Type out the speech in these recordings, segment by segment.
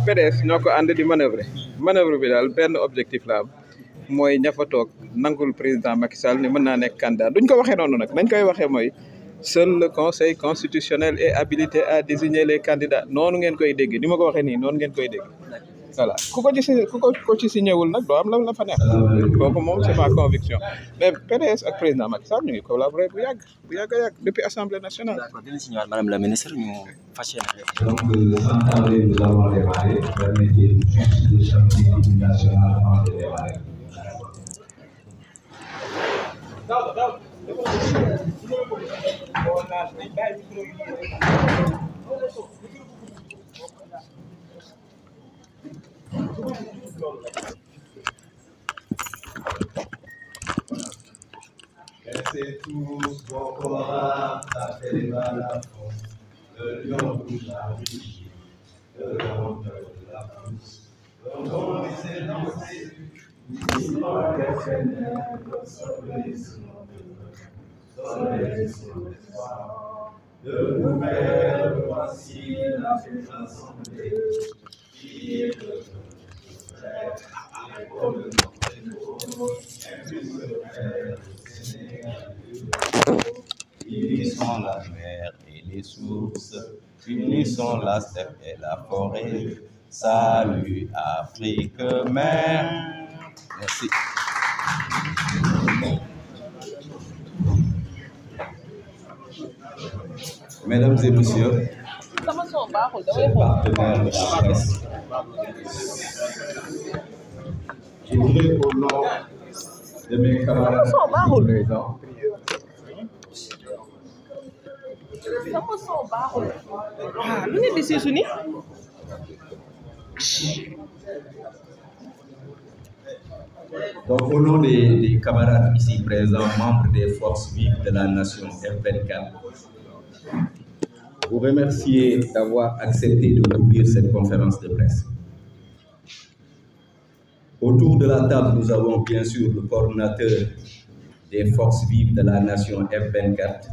PDS ñoo ko ànd di manœuvre bi daal benn objectif la am mooy ña fa toog nangul président Macky Sall ni mën naa nekk candidat duñ ko waxee noonu nag dañ koy waxee mooy seul le conseil constitutionnel est habilité à désigner les candidats noonu ngeen koy dégg ni ma ko waxee nii noonu ngeen koy dégg voilà ku ko ci signéwul nag doo am la fa neex kooku moom c'est ma conviction mais PDS ak président Macky Sall ñu ngi collaborer bu yàgg depuis assemblée nationale. D'accord, dinañ si ñëwaat madame la ministre ñu fas yéene. Donc, sans tarder, nous allons démarrer. Permettez-nous juste de chanter l'hymne national avant de démarrer. Laissez tous vos corps taper la force, le lion rouge a rugi, le lion de la France, le lion s'est lancé, l'histoire des ténèbres, soleil sur l'espoir, de nouvelles voici la fête assemblée, qui est le frère, pour le nom et plus le frère. Unissons la mer et les sources, unissons la steppe et la forêt. Salut Afrique mère. Merci. Mesdames et messieurs, chers partenaires de la presse, je voudrais au nom de mes camarades présents donc au nom des camarades ici présents, membres des forces vives de la nation F24, vous remercier d'avoir accepté de couvrir cette conférence de presse. Autour de la table, nous avons bien sûr le coordinateur des forces vives de la nation F24,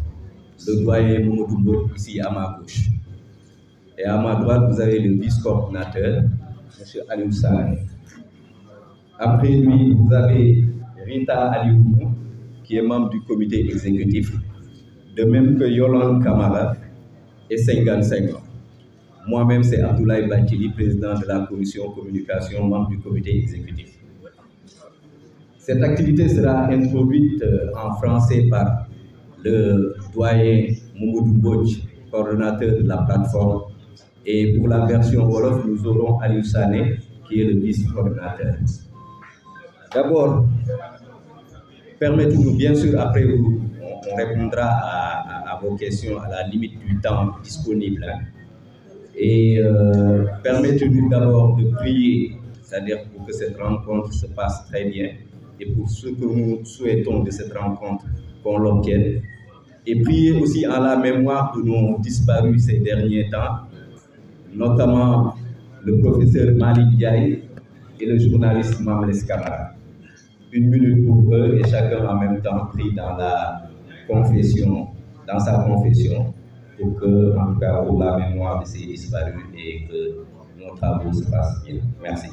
le doyen Mamadou Mbodj, ici à ma gauche. Et à ma droite, vous avez le vice-coordinateur, M. Aliou Sané. Après lui, vous avez Rita Aliou, qui est membre du comité exécutif, de même que Yolande Kamara et Senghane Senghor. Moi-même, c'est Abdoulaye Bathily, président de la commission communication, membre du comité exécutif. Cette activité sera introduite en français par le doyen Mamadou Mbodj, coordonnateur de la plateforme. Et pour la version Wolof, nous aurons Aliou Sané, qui est le vice-coordonnateur. D'abord, permettez-nous, bien sûr, après on répondra à vos questions à la limite du temps disponible. Et permettez-nous d'abord de prier, c'est-à-dire pour que cette rencontre se passe très bien et pour ce que nous souhaitons de cette rencontre, qu'on l'obtienne. Et prier aussi en la mémoire de nos disparus ces derniers temps, notamment le professeur Malick Ndiaye et le journaliste Mamles Camara. 1 minute pour eux et chacun en même temps prie dans sa confession pour que, en tout cas, pour la mémoire de ces disparus et que nos travaux se passent bien. Merci.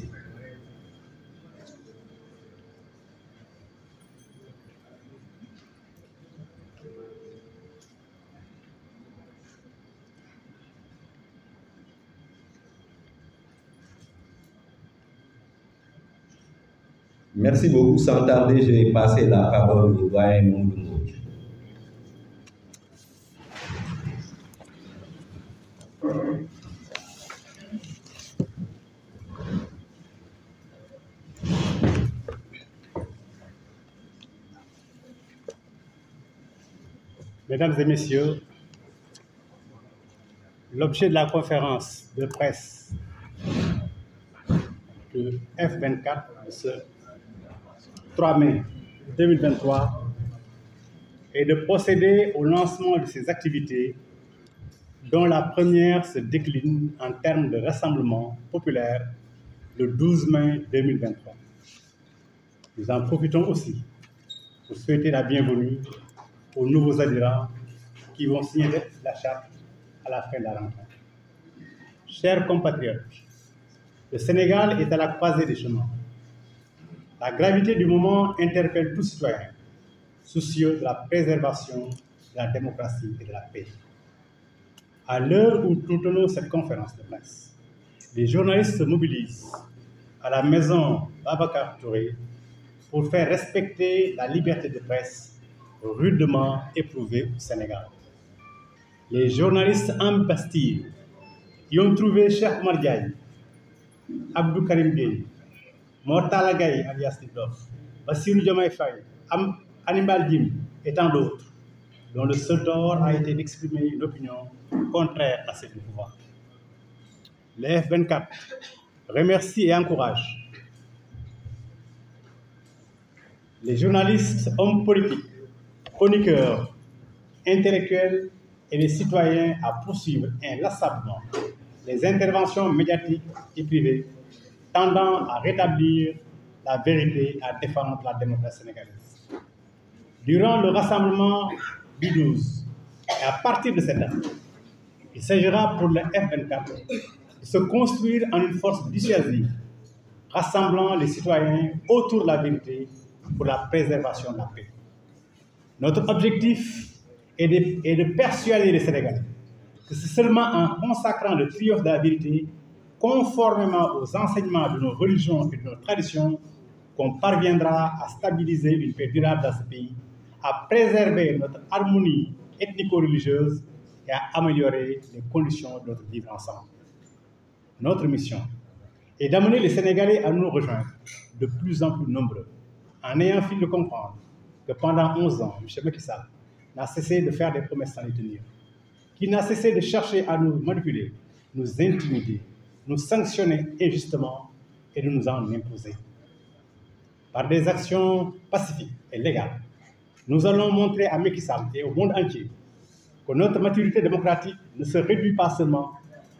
Merci beaucoup. Sans tarder, je vais passer la parole au doyen Moundou. Mesdames et messieurs, l'objet de la conférence de presse de F24 de ce 3 mai 2023 est de procéder au lancement de ces activités dont la première se décline en termes de rassemblement populaire le 12 mai 2023. Nous en profitons aussi pour souhaiter la bienvenue aux nouveaux adhérents qui vont signer la charte à la fin de la rencontre. Chers compatriotes, le Sénégal est à la croisée des chemins. La gravité du moment interpelle tout citoyen, soucieux de la préservation de la démocratie et de la paix. À l'heure où nous tenons cette conférence de presse, les journalistes se mobilisent à la maison Babacar Touré pour faire respecter la liberté de presse rudement éprouvée au Sénégal. Les journalistes en Bastille y ont trouvé Cheikh Oumar Diagne, Abdou Karim Gueye, Mortala Gaye alias Tidof, Bassirou Diomaye Faye, Hannibal Djim et tant d'autres, dont le seul tort a été d'exprimer une opinion contraire à celle du pouvoir. Le F24 remercie et encourage les journalistes, hommes politiques, chroniqueurs, intellectuels et les citoyens à poursuivre inlassablement les interventions médiatiques et privées tendant à rétablir la vérité et à défendre la démocratie sénégalaise. Durant le rassemblement du 12 et à partir de cette date, il s'agira pour le F24 de se construire en une force dissuasive, rassemblant les citoyens autour de la vérité pour la préservation de la paix. Notre objectif est de persuader les Sénégalais que c'est seulement en consacrant le triomphe de la vérité, conformément aux enseignements de nos religions et de nos traditions, qu'on parviendra à stabiliser une paix durable dans ce pays, à préserver notre harmonie ethnico-religieuse et à améliorer les conditions de notre vivre ensemble. Notre mission est d'amener les Sénégalais à nous rejoindre de plus en plus nombreux, en ayant fini de comprendre que pendant 11 ans, M. Macky Sall n'a cessé de faire des promesses sans les tenir, qu'il n'a cessé de chercher à nous manipuler, nous intimider, nous sanctionner injustement et de nous en imposer. Par des actions pacifiques et légales, nous allons montrer à Macky Sall et au monde entier que notre maturité démocratique ne se réduit pas seulement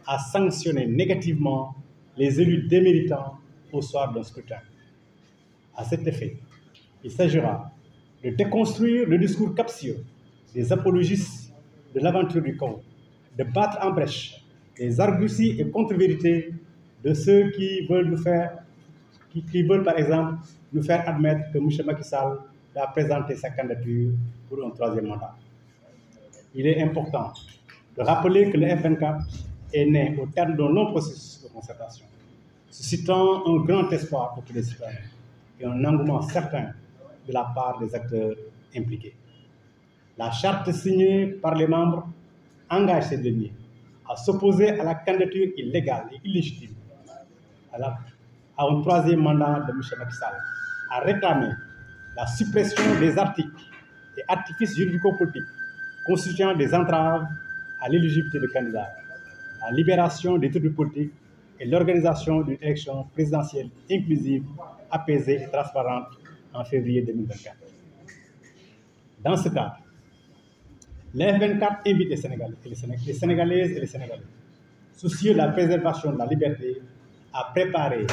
à sanctionner négativement les élus déméritants au soir d'un scrutin. À cet effet, il s'agira de déconstruire le discours captieux des apologistes de l'aventure du chaos, de battre en brèche les arguties et contre-vérités de ceux qui veulent par exemple nous faire admettre que M. Macky Sall a présenté sa candidature pour un troisième mandat. Il est important de rappeler que le F24 est né au terme d'un long processus de concertation, suscitant un grand espoir pour tous les citoyens et un engouement certain de la part des acteurs impliqués. La charte signée par les membres engage ces derniers à s'opposer à la candidature illégale et illégitime à un troisième mandat de M. Macky Sall, à réclamer la suppression des articles et artifices juridico-politiques constituant des entraves à l'éligibilité de candidats, la libération des détenus politiques et l'organisation d'une élection présidentielle inclusive, apaisée et transparente en février 2024. Dans ce cadre, le F24 invite les Sénégalais, les Sénégalaises et les Sénégalais, soucieux de la préservation de la liberté, à préparer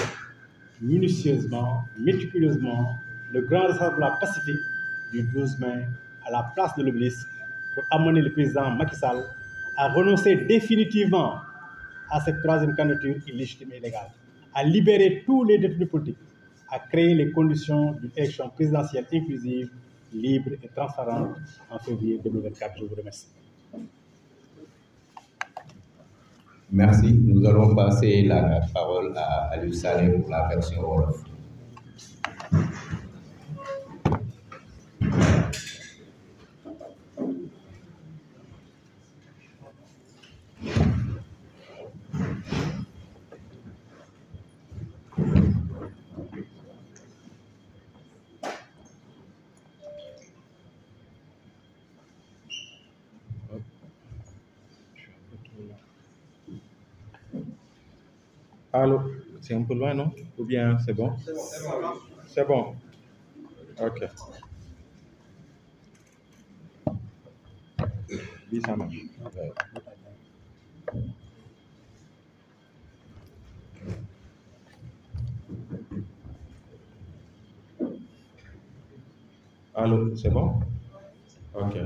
minutieusement, méticuleusement, le grand rassemblement pacifique du 12 mai à la place de l'Obélisque pour amener le président Macky Sall à renoncer définitivement à cette troisième candidature illégitime et illégale, à libérer tous les détenus politiques, à créer les conditions d'une élection présidentielle inclusive, libre et transparente en février 2024. Je vous remercie. Merci. Nous allons passer la parole à Aliou Sané pour la version Wolof. Allô, c'est un peu loin, non? Ou bien c'est bon? C'est bon. Ok. Oui, ça marche. Allô, c'est bon? Ok.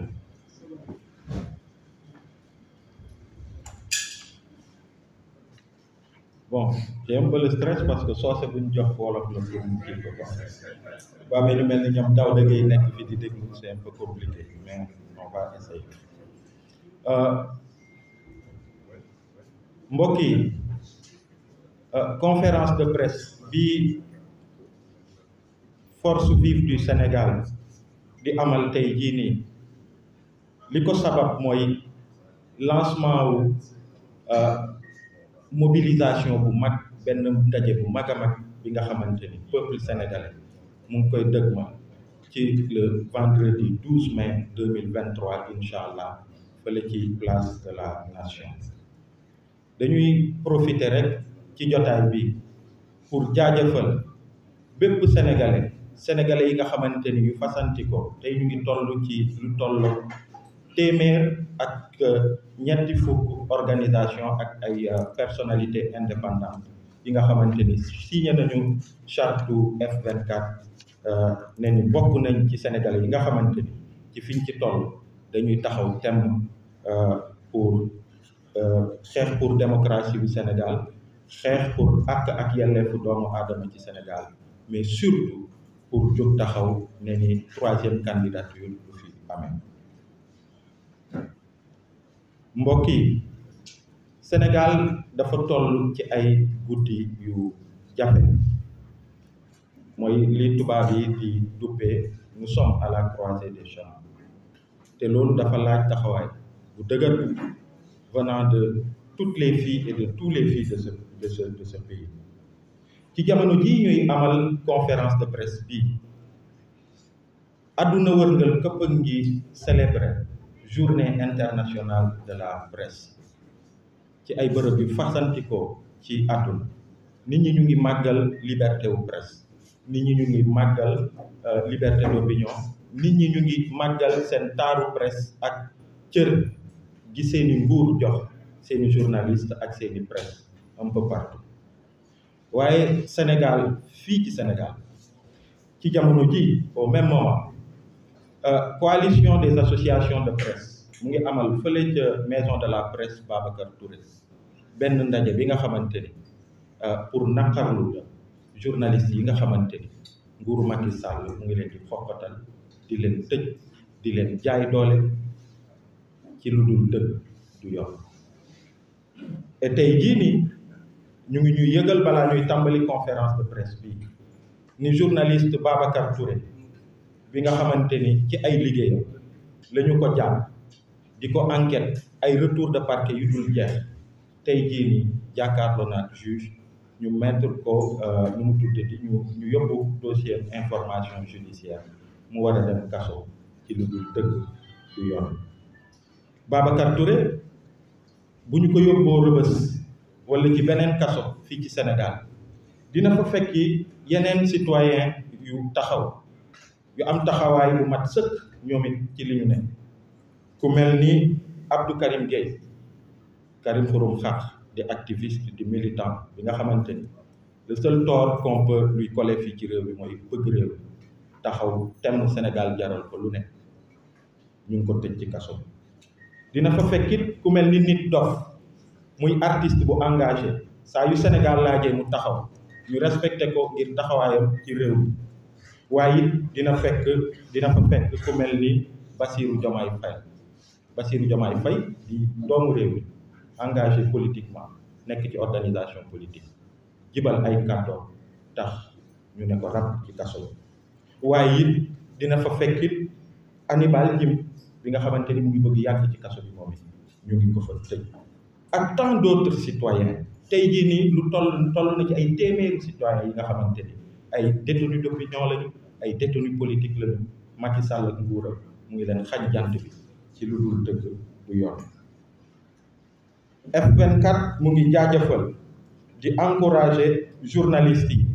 Bon, j'ai un peu le stress parce que soo c'est buñ jox wolof la pour mu kii ko quoi. Ba mais ñu mel ni ñoom daw da ngay nekk fi di déglu c'est un peu compliqué mais on va essayer. Mbokk yi conférence de presse bi force vive du Sénégal di amal tey jii nii li ko sabab mooy lancement wu mobilisation bu mag benn ndaje bu mag a mag bi nga xamante ni peuple sénégalais mu ngi koy dëgmal ci le vendredi 12 mai 2023 incha allah fële ci place de la nation. Dañuy profiter rek ci jotaay bi pour jaajëfal bépp sénégalais yi nga xamante ni yu fasanti ko tey ñu ngi toll ci lu toll téeméer ak ñetti fukk organisation ak ay personnalité indépendante yi nga xamante ni signé nañu charte F24 ne ni bokk nañ ci sénégalais yi nga xamante ni ci fiñ ci toll dañuy taxaw thème pour xeex pour démocratie bu Sénégal xeex pour ak yelleefu doomu aadama ci Sénégal mais surtout pour jóg taxaw ne ni troisième candidature du fi amee. Mbokk yi Sénégal dafa toll ci ay guddi yu jafe mooy li tubaab yi di duppee nous sommes à la croisée des chemins te loolu dafa laaj taxawaay bu dëgër venant de toutes les filles et de tous les filles de ce pays. Ci jamono ji ñuy amal conférence de presse bi àdduna wërngal këpp ngi célébrer journée internationale de la presse ci ay bërëb yu fasantikoo ci àdduna nit ñi ñu ngi màggal liberté wu presse nit ñi ñu ngi màggal liberté d'opinion nit ñi ñu ngi màggal seen taaru presse ak cër gi seeni nguur jox seeni journaliste ak seeni presse un peu partout waaye Sénégal fii ci Sénégal ci jamono ji au même moment coalition des associations de presse mu ngi amal fële ca maison de la presse Babacar Touré benn ndaje bi nga xamante ni pour naqarlu la journalistes yi nga xamante ni nguuru Macky Sall mu ngi leen di xokkatal di leen tëj di leen jaay doole ci lu dul dëgg du yoon et tey jii nii ñu ngi ñuy yëgal balaa ñuy tàmbali conférence de presse bi ni journaliste Babacar Touré bi nga xamante ni ci ay liggéeyam la ñu ko jàpp di ko enquête ay retour de parquet yu dul jeex tey jii nii jàkkaarloo na juge ñu mettre ko nu mu tuddati ñu yóbbu dossier information judiciaire mu war a dem kaso ci lu dul dëgg du yoon Babacar Touré bu ñu ko yóbboo Rebeuss wala ci beneen kaso fii ci Sénégal dina fa fekki yeneen citoyen yu taxaw yu am taxawaay bu mat sëkk ñoom it ci li ñu ne ku mel ni Abdou Karim Gueye Karim Xurum Xax di activiste di militant bi nga xamante ni le seul tort qu'on peut lui coller fii ci réew bi mooy bëgg réew taxaw temm Sénégal jaral ko lu ne ñu ngi ko tëj ci kaso dina fa fekkit ku mel ni Nit Dof muy artiste bu engagé saa yu Sénégal laajee mu taxaw ñu respecté ko ngir taxawaayam ci réew mi waaye it dina fa fekk ku mel ni Bassirou Diomaye Faye di doomu réew mi engagé politiquement nekk ci organisation politique jibal ay kàddoom tax ñu ne ko rab ci kaso waaye it dina fa fekkit Hannibal Djim bi nga xamante ni mu ngi bëgg yàgg ci kaso bi moom it ñu ngi ko fa tëj ak tant d'autres citoyens tey jii nii lu toll na ci ay téeméeri citoyens yi nga xamante ni ay détenus d'opinion lañu ay détenus politiques lañu Macky Sall ak nguuram mu ngi leen xañ jant bi ci lu dul dëgg du yoon. F24 mu ngi jaajëfal di encourager journalistes yi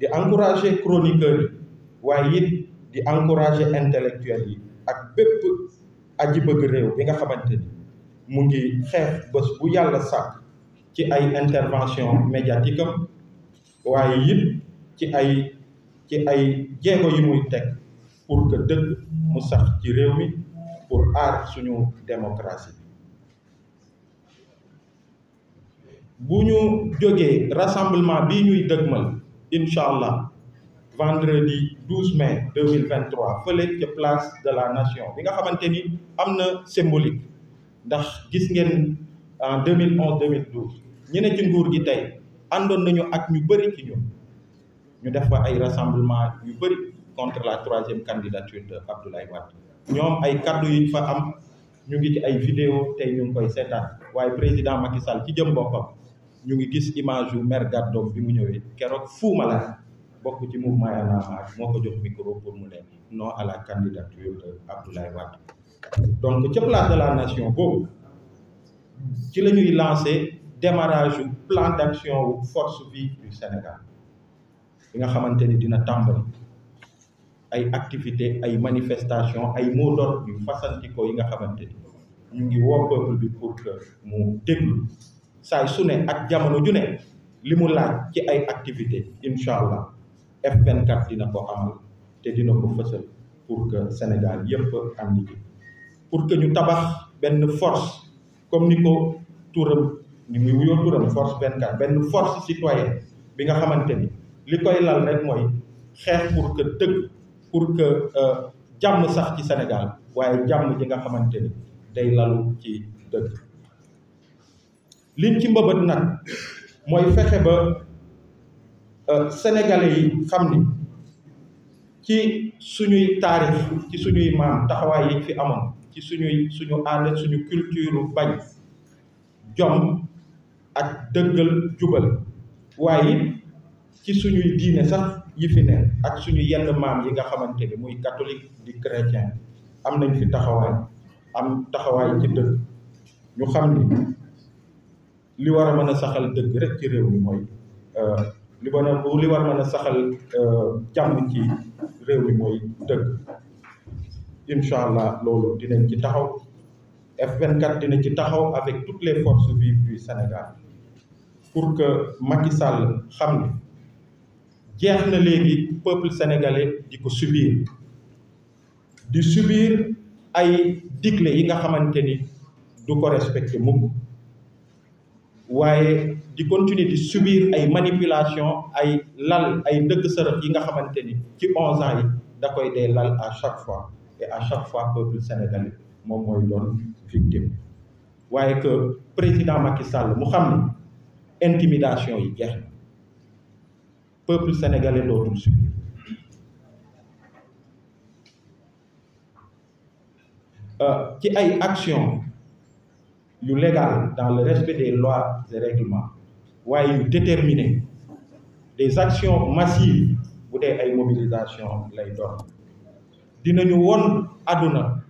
di encourager chroniqueurs yi waaye it di encourager intellectuels yi ak bépp aji bëgg réew bi nga xamante ni mu ngi xeex bés bu yàlla sàkk ci ay intervention médiatique am waaye it ci ay jéego yi muy teg pour que dëgg mu sax ci réew mi pour aar suñu démocratie. bu ñu jógee rassemblement bii ñuy dëgmal incha allah vendredi 12 mai 2023 fële ca place de la nation bi nga xamante ni am na symbolique ndax gis ngeen en 2011 2012 ñi ne ci nguur gi tey àndoon nañu ak ñu bëri ci ñun ñu def fa ay rassemblement yu bëri contre la 3e candidature de Abdoulaye Wade ñoom ay kaddu yi fa am ñu ngi ci ay vidéo tey ñu ngi koy seetaan waaye président Macky Sall ci jëm boppam ñu ngi gis image yu maire Gaddoom bi mu ñëwee keroog Fou Malade bokk ci mouvement Y'en a marre moo ko jox micro pour mu ne non à la candidature de Abdoulaye Wade donc ca place de la nation boobu ci la ñuy lancé démarrage yu plan d'action wu force vive du Sénégal bi nga xamante ni dina tàmbali ay activités ay manifestations ay mots d'ordre yu fasantikoo yi nga xamante ni ñu ngi woo peuple bi pour que mu déglu saay su ne ak jamono ju ne li mu laaj ci ay activités incha allah F24 dina ko amal te dina ko fësal pour que Sénégal yépp ànd ci pour que ñu tabax benn force comme ni ko turam ni muy wuyoo turam force 24 benn force citoyenne bi nga xamante ni li koy lal rek mooy xeex pour que dëgg pour que jàmm sax ci Sénégal waaye jàmm ji nga xamante ni day lalu ci dëgg liñ ci mbëbët nag mooy fexe ba sénégalais yi xam ni ci suñuy taarix ci suñuy maam taxawaay yi fi amoon ci suñu aada suñu culture bañ jom ak dëggal jubal waaye ci suñuy diine sax yi fi ne ak suñu yenn maam yi nga xamante ni muy catholique di chrétien am nañ fi taxawaay ci dëgg ñu xam ni li war a mën a saxal dëgg rek ci réew mi mooy li war a mën a saxal jàmm ci réew mi mooy dëgg incha allah loolu dinañ ci taxaw F24 dina ci taxaw avec toutes les forces vives du Sénégal pour que Macky Sall xam ni jeex na léegi peuple sénégalais di ko subir ay digle yi nga xamante ni du ko respecté mukk waaye di continuer di subir ay manipulation ay lal ay ndëgg sërëx yi nga xamante ni ci 11 ans yi da koy dee lal à chaque fois et à chaque fois peuple sénégalais moom mooy doon victime waaye que président Macky Sall mu xam ni intimidation yi jeex na peuple sénégalais dootul subir ci ay actions yu légal dans le respect des lois et règlements waaye yu déterminé des actions massives bu dee ay mobilisation lay doon dinañu won àdduna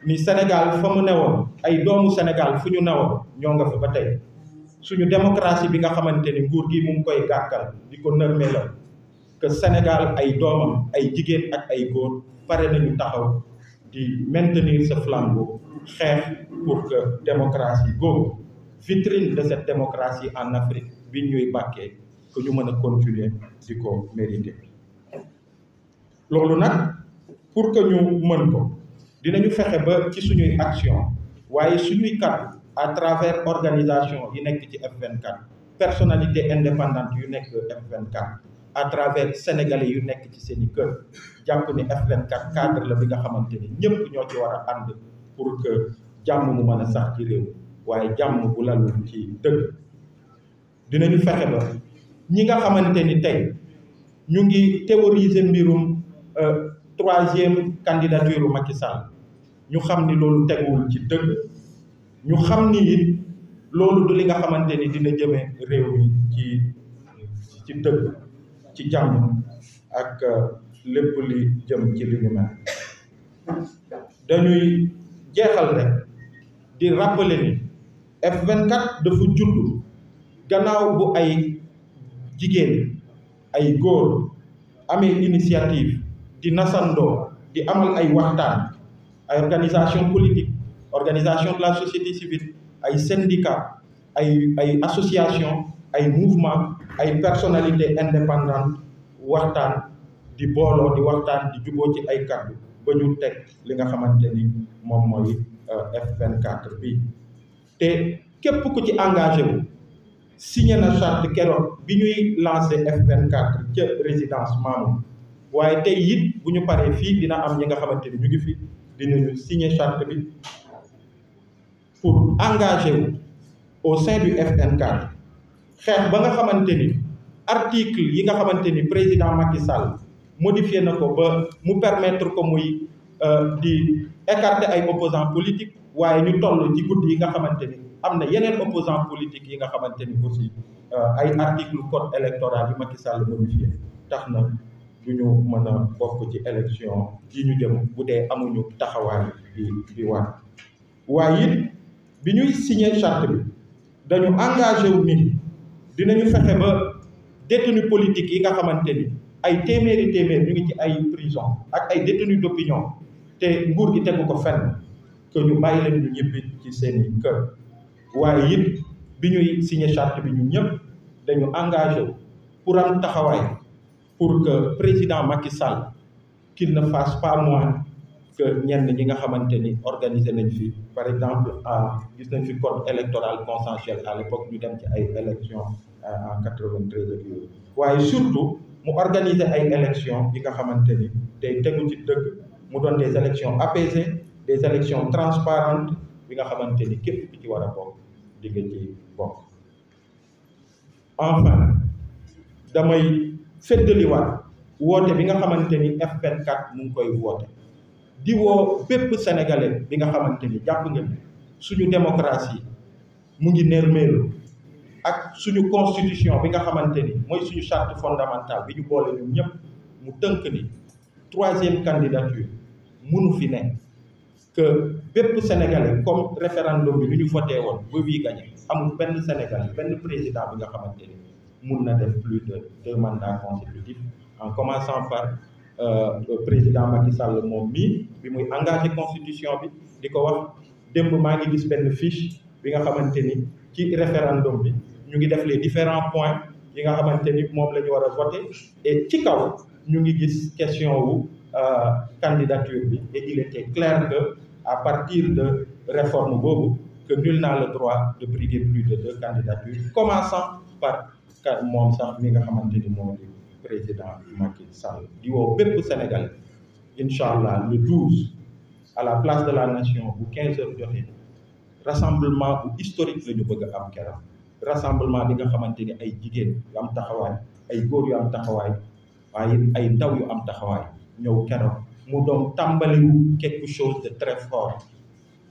ni Sénégal fa mu newoon ay doomu Sénégal fu ñu newoon ñoo nga fa ba tey suñu démocratie bi nga xamante ni nguur gi mu ngi koy gàkkal di ko nërmeelal que Sénégal ay doomam ay jigéen ak ay góor pare nañu taxaw di maintenir ce flambeau xeex pour que démocratie googu vitrine de cette démocratie en Afrique bi ñuy bàkkee que ñu mën a continuer di ko mériter loolu nag pour que ñu mën ko dinañu fexe ba ci suñuy action waaye suñuy kàddu à travers organisation yi nekk ci F24 personnalité indépendante yu nekk F24 à travers sénégalais yu nekk ci seen i kër jàpp ni F24 cadre la bi nga xamante ni ñëpp ñoo ci war a ànd pour que jàmm mu mën a sax ci réew waaye jàmm bu lalu ci dëgg. dinañu fexe ba ñi nga xamante ni tey ñu ngi théoriser mbirum troisième candidature Macky Sall ñu xam ni loolu teguwul ci dëgg ñu xam ni it loolu du li nga xamante ni dina jëme réew mi ci dëgg ci jàmm ak lépp li jëm ci li ñu mel. dañuy jeexal rek di rappeler ni F24 dafa judd gannaaw bu ay jigéen ay góor amee initiative di nasandoo di amal ay waxtaan ay organisation politique organisation de la société civile ay syndicat ay association ay mouvement ay personnalité indépendante waxtaan di booloo di waxtaan di juboo ci ay kàddu ba ñu teg li nga xamante ni moom mooy F24 bi te képp ku ci engagé wu signé na charte keroog bi ñuy lancé F24 ca résidence Mamoun waaye tey it bu ñu paree fii dina am ñi nga xamante ni ñu ngi fi dinañu signé charte bi pour engagé wu au sein du F24 xeex ba nga xamante ni article yi nga xamante ni président Macky Sall modifié na ko ba mu permettre ko muy di écarter ay opposants politiques waaye ñu toll ci guddi yi nga xamante ni am na yeneen opposants politiques yi nga xamante ni aussi ay article code électoral yi Macky Sall modifié tax na du ñu mën a bokk ci élection yi ñu jëm bu dee amuñu taxawaay bi war waaye it bi ñuy signé charte bi dañu engagé wu ni dinañu fexe ba détenus politiques yi nga xamante ni ay téeméer ñu ngi ci ay prison ak ay détenus d'opinion te nguur gi tegu ko fenn que ñu bàyyi leen ñu ñibbi ci seeni kër waaye it bi ñuy signé charte bi ñun ñëpp dañu engagé wu pour am taxawaay pour que président Macky Sall qu'il ne fasse pas moins que ñenn ñi nga xamante ni organisé nañ fi par exemple gis nañ fi code électoral consensuel à l'époque ñu dem ci ay élections en 93 ak yooyu waaye surtout mu organiser ay élections yi nga xamante ni tey tegu ci dëgg mu doon des élections apaisées des élections transparentes bi nga xamante ni képp ki ci war a bokk di nga ci bokk. enfin damay feddaliwaat woote bi nga xamante ni F24 mu ngi koy woote di woo bépp sénégalais bi nga xamante ni jàpp nga ni suñu démocratie mu ngi nërmeelu ak suñu constitution bi nga xamante ni mooy suñu charte fondamentale bi ñu boole ñun ñëpp mu tënk ni troisième candidature mënu fi ne que bépp sénégalais comme référendum bi ñu voté woon ba bii gagné amul benn sénégalais benn président bi nga xamante ni mun na def plus de 2 mandats consécutifs en commençant par président Macky Sall moom mii bi muy engagé constitution bi di ko wax démb maa ngi gis benn fiche bi nga xamante ni ci référendum bi ñu ngi def les différents points yi nga xamante ni moom la ñu war a voté et ci kaw ñu ngi gis question wu candidature bi et il était clair que à partir de réforme boobu que nul n'a le droit de briguer plus de 2 candidatures commençant par moom sax mi nga xamante ni moom di président Macky Sall di woo bépp Sénégal incha allah le 12 à la place de la nation bu 15 heures jotee rassemblement bu historique la ñu bëgg a am keroog rassemblement bi nga xamante ni ay jigéen yu am taxawaay ay góor yu am taxawaay waaye ay ndaw yu am taxawaay ñëw keroog mu doon tàmbaliwu quelque chose de très fort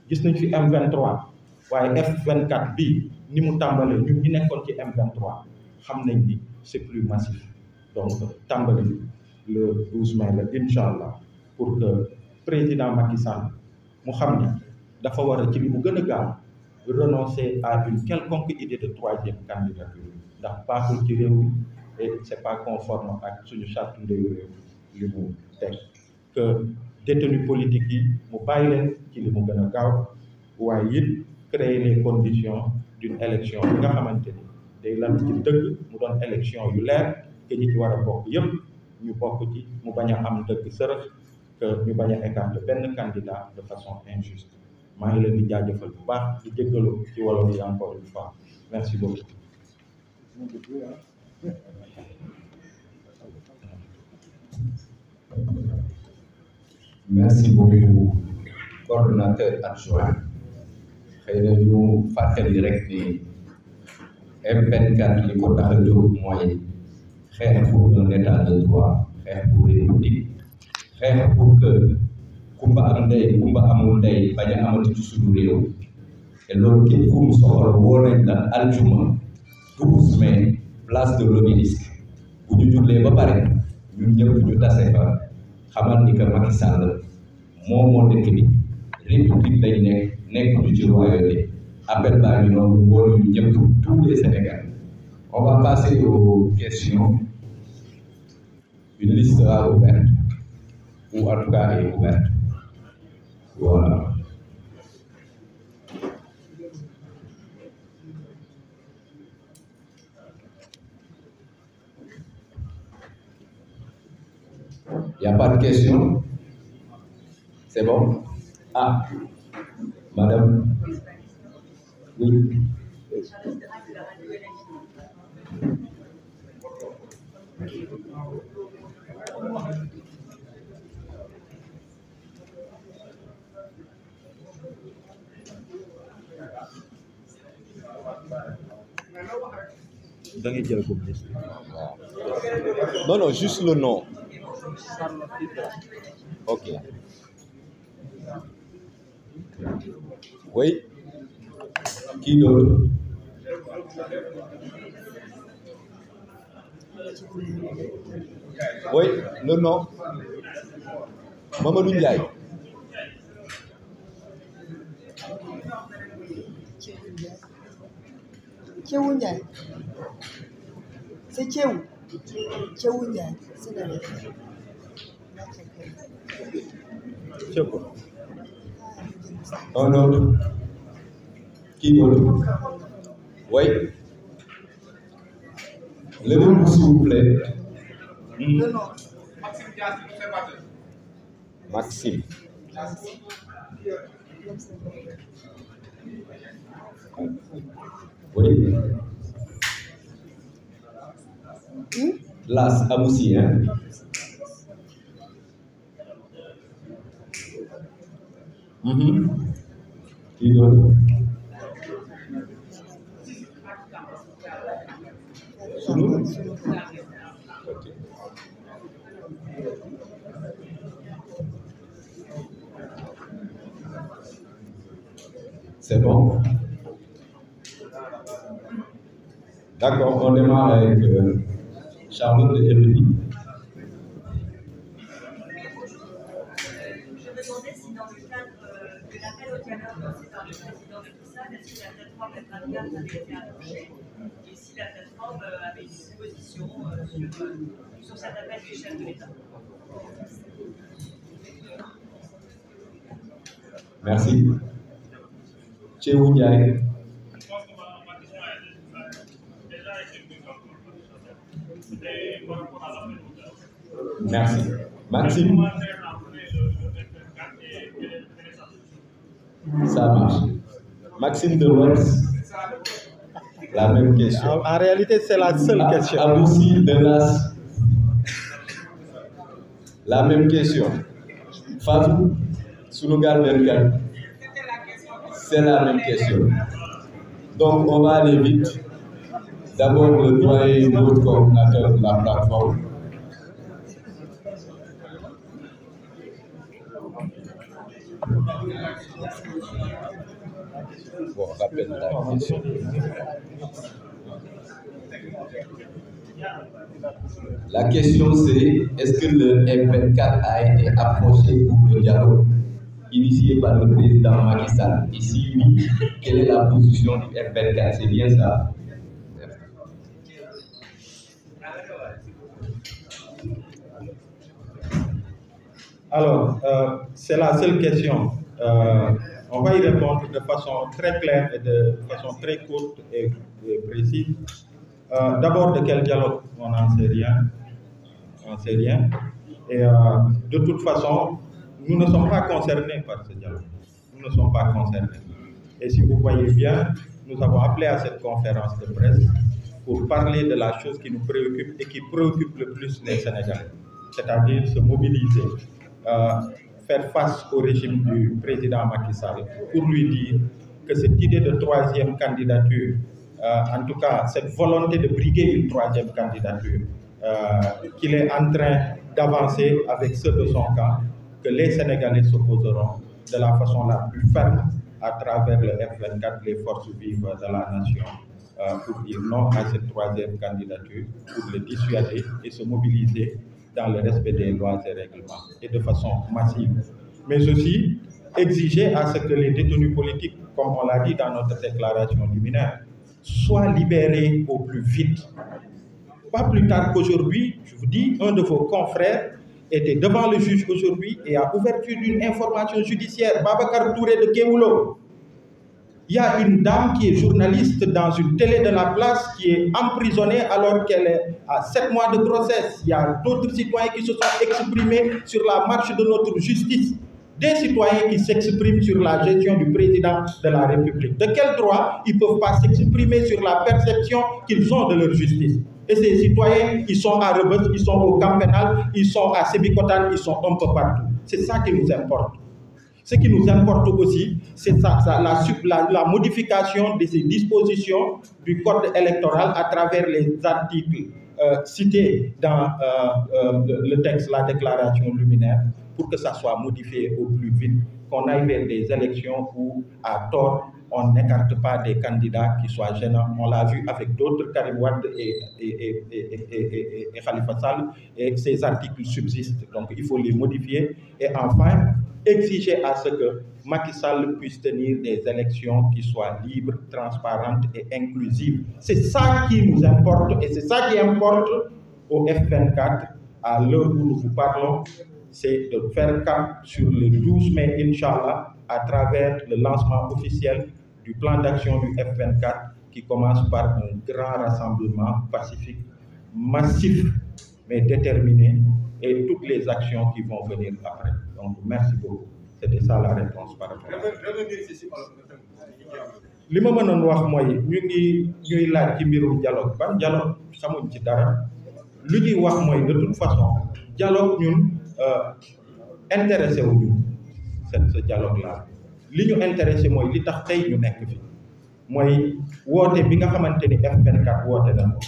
gis nañ fi M23 waaye F24 bii ni mu tàmbalee ñun ñi nekkoon ci M23 xam nañ ni c'est plus massif donc tàmbali le 12 mai la incha allah pour que président Macky Sall mu xam ni dafa war a ci li mu gën a gaaw renoncer à une quelconque idée de troisième candidature ndax baaxul ci réew mi et c'est pas conforme ak suñu charte ndeyu réew li mu teg que détenus politiques yi mu bàyyi leen ci li mu gën a gaaw waaye it créer les conditions d'une élection bi nga xamante ni day lan ci dëgg mu doon élection yu leer que ñi ci war a bokk yëpp ñu bokk ci mu bañ a am dëgg sërëx que ñu bañ a écarter benn candidat de façon injuste maa ngi leen di jaajëfal bu baax di jéggalu ci wolof yi encore une fois merci beaucoup. Merci beaucoup coordonnateur adjoint xëy na ñu fàttali rek ni F24 li ko tax a jóg mooy xeex pour un état de droit xeex pour république xeex pour que kumba am ndey kumba amul ndey bañ a amati ci suñu réew te loolu képp ku mu soxla woo nañ la aljuma 12 mai place de l'Obélisque bu ñu jullee ba pare ñun ñëpp ñu tase fa xamal ni que Macky Sall moom moo dëkk bi république lañ nekk ñu ci royauté appel baa ngi noonu woo ñu ñëpp tous les Sénégalais. On va passer aux questions. Une liste sera ouverte ou en tout cas est ouverte. Voilà. Il n'y a pas de questions? C'est bon? Ah, madame. Oui. da ngay jël ko liste. Non, non, juste le nom. Ok. Oui. Qui d'autre? Oui, le nom. Mamadou Ndiaye. Thiéwou Ndiaye. C'est Thiéwou. Thiéwou Ndiaye. C'est la Thiéwou. Un autre. Qui d'autre? Oui. Levez-vous s'il vous plaît. Le nom. Maxime. Oui. Las Amoussi, hein? Qui d'autre? Sunu? Ok. C'est bon? D'accord, on démarre avec Charlotte et Elodie. Je me demandais si dans le cadre de l'appel au dialogue lancé par le président de Kissane, est-ce que la plateforme F24 avait été approchée et si la plateforme avait une position sur cet appel du chef de l'État. Merci. Thiéwou Ndiaye. Merci. Maxime. Ça marche. Maxime de Lens. La même question. En réalité, c'est la seule question. Amoussi de Las. La même question. Fatou, Sunugal 24. C'est la même question. Donc, on va aller vite. D'abord, le doyen notre coordinateur de la plateforme. Bon, rappelle la question. La question c'est, est-ce que le F24 a été approché pour le dialogue initié par le président Macky Sall? Et si oui, quelle est la position du F24? C'est bien ça? Alors, c'est la seule question. On va y répondre de façon très claire et de façon très courte et précise. D'abord, de quel dialogue? On n'en sait rien. On ne sait rien. Et de toute façon, nous ne sommes pas concernés par ce dialogue. Nous ne sont pas concernés. Et si vous voyez bien, nous avons appelé à cette conférence de presse pour parler de la chose qui nous préoccupe et qui préoccupe le plus les Sénégalais, c'est-à-dire se mobiliser, faire face au régime du président Macky Sall pour lui dire que cette idée de troisième candidature, en tout cas cette volonté de briguer une troisième candidature, qu'il est en train d'avancer avec ceux de son camp, que les Sénégalais s'opposeront de la façon la plus ferme à travers le F24, les forces vives de la nation, pour dire non à cette troisième candidature, pour le dissuader et se mobiliser dans le respect des lois et règlements, et de façon massive. Mais aussi exiger à ce que les détenus politiques, comme on l'a dit dans notre déclaration liminaire, soient libérés au plus vite. Pas plus tard qu'aujourd'hui, je vous dis, un de vos confrères était devant le juge aujourd'hui et a ouverture d'une information judiciaire, Babacar Touré de Kewoulo. Il y a une dame qui est journaliste dans une télé de la place qui est emprisonnée alors qu'elle est à 7 mois de grossesse. Il y a d'autres citoyens qui se sont exprimés sur la marche de notre justice. Des citoyens qui s'expriment sur la gestion du président de la République. De quel droit ils ne peuvent pas s'exprimer sur la perception qu'ils ont de leur justice? Et ces citoyens, ils sont à Rebeuss, ils sont au camp pénal, ils sont à Sébikotane, ils sont un peu partout. C'est ça qui nous importe. Ce qui nous importe aussi, c'est la modification de ces dispositions du code électoral à travers les articles cités dans le texte, la déclaration liminaire, pour que ça soit modifié au plus vite, qu'on aille vers des élections où, à tort, on n'écarte pas des candidats qui soient gênants. On l'a vu avec d'autres, Karim Wade et Khalifa Sall, et ces articles subsistent. Donc il faut les modifier. Et enfin, exiger à ce que Macky Sall puisse tenir des élections qui soient libres, transparentes et inclusives. C'est ça qui nous importe et c'est ça qui importe au F24 à l'heure où nous vous parlons. C'est de faire cap sur le 12 mai, Inch'Allah, à travers le lancement officiel du plan d'action du F24 qui commence par un grand rassemblement pacifique, massif, mais déterminé, et toutes les actions qui vont venir après. Donc, merci beaucoup. C'était ça la réponse par rapport à ça. li ma mënoon wax mooy ñuy laaj ci mbirum dialogue ban dialogue xamuñ ci dara lu ñuy wax mooy de toute façon dialogue ñun intéressé wuñu ce dialogue là li ñu intéressé mooy li tax tey ñu nekk fi mooy woote bi nga xamante ni F24 woote na ko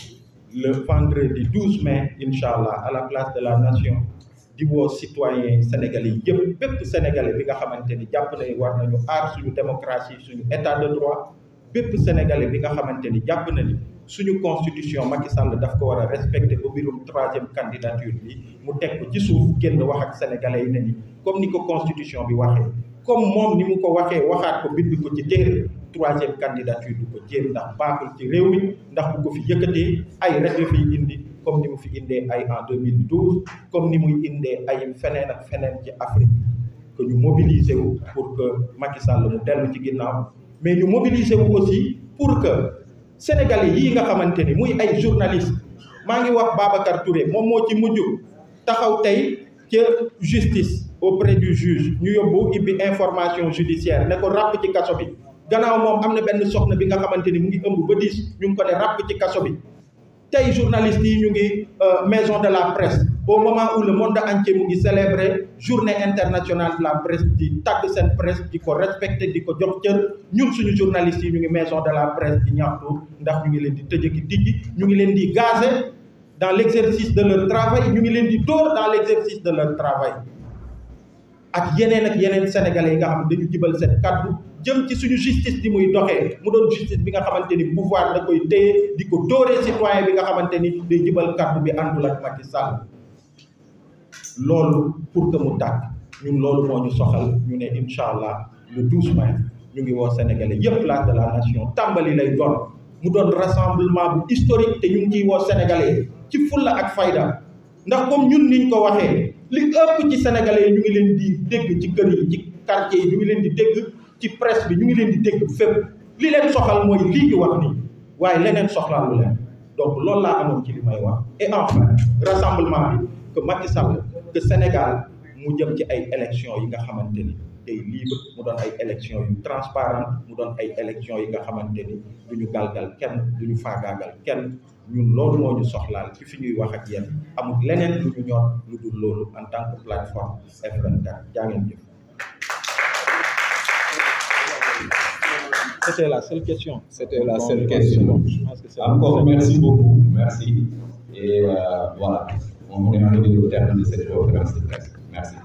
le vendredi 12 mai Inch'Allah à la place de la nation di woo citoyens sénégalais yëpp bépp sénégalais bi nga xamante ni jàpp nañu war nañu aar suñu démocratie suñu état de droit bépp sénégalais bi nga xamante ni jàpp na ni suñu constitution Macky Sall daf ko war a respecter ba mbirum troisième candidature bi mu teg ko ci suuf génn wax ak sénégalais yi ne ni comme ni ko constitution bi waxee comme moom ni mu ko waxee waxaat ko bind ko ci téere troisième candidature du ko jéem ndax baaxul ci réew mi ndax bu ko fi yëkkatee ay rek la fiy indi comme ni mu fi indee ay en 2012 comme ni muy indee ay feneen ak feneen ci Afrique que ñu mobiliser wu pour que Macky Sall mu dellu ci ginnaaw mais ñu mobiliser wu aussi pour que sénégalais yii nga xamante ni muy ay journaliste maa ngi wax Babacar Touré moom moo ci mujj taxaw tey ca justice auprès du juge ñu yóbbu ibbi information judiciaire ne ko ràpp ci kaso bi gannaaw moom am na benn soxna bi nga xamante ni mu ngi ëmb ba 10 ñu ngi ko ne ràpp ci kaso bi tey journalistes yi ñu ngi maison de la presse au moment où le monde entier mu ngi célébrer journée internationale de la presse di tàgg seen presse di ko respecter di ko jox cër ñun suñu journalistes yi ñu ngi maison de la presse di ñaxtu ndax ñu ngi leen di tëjëki tijji ñu ngi leen di gazer dans l'exercice de leur travail ñu ngi leen di dóor dans l'exercice de leur travail ak yeneen sénégalais yi nga xam dañu jibal seen kaddu jëm ci suñu justice di muy doxee mu doon justice bi nga xamante ni pouvoir da koy téye di ko dóoree citoyen bi nga xamante ni day jibal kaddu bi àndul ak Macky Sall loolu pour que mu tàkk ñun loolu moo ñu soxal ñu ne Inch'Allah le 12 mai ñu ngi woo sénégalais yëpp place de la nation tàmbali lay doon mu doon rassemblement bu historique te ñu ngi ciy woo sénégalais ci fulla ak fayda ndax comme ñun niñ ko waxee li ëpp ci sénégalais yi ñu ngi leen di dégg ci kër yi ci quartier yi ñu ngi leen di dégg ci presse bi ñu ngi leen di dégg fépp li leen soxal mooy lii ñu wax nii waaye leneen soxlaalu leen donc loolu laa amoon ci li may wax et enfin rassemblement bi que Macky Sall que Sénégal mu jëm ci ay élections yi nga xamante ni day libre mu doon ay élections yu transparent mu doon ay élections yi nga xamante ni du ñu galgal kenn du ñu faagaagal kenn ñun loolu moo ñu soxlaal ci fi ñuy wax ak yéen amul leneen lu ñu ñor lu dul loolu en tant que plateforme F24 jaa ngeen jëf. C'était la seule question. C'était la seule question. Je pense que c'est Encore merci beaucoup, merci. Et voilà, on est arrivé au terme de cette conférence de presse. Merci.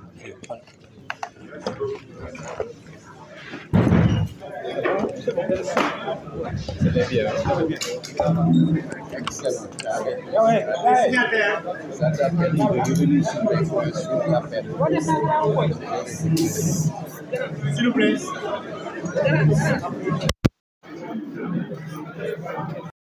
C'était bien. S'il vous plaît.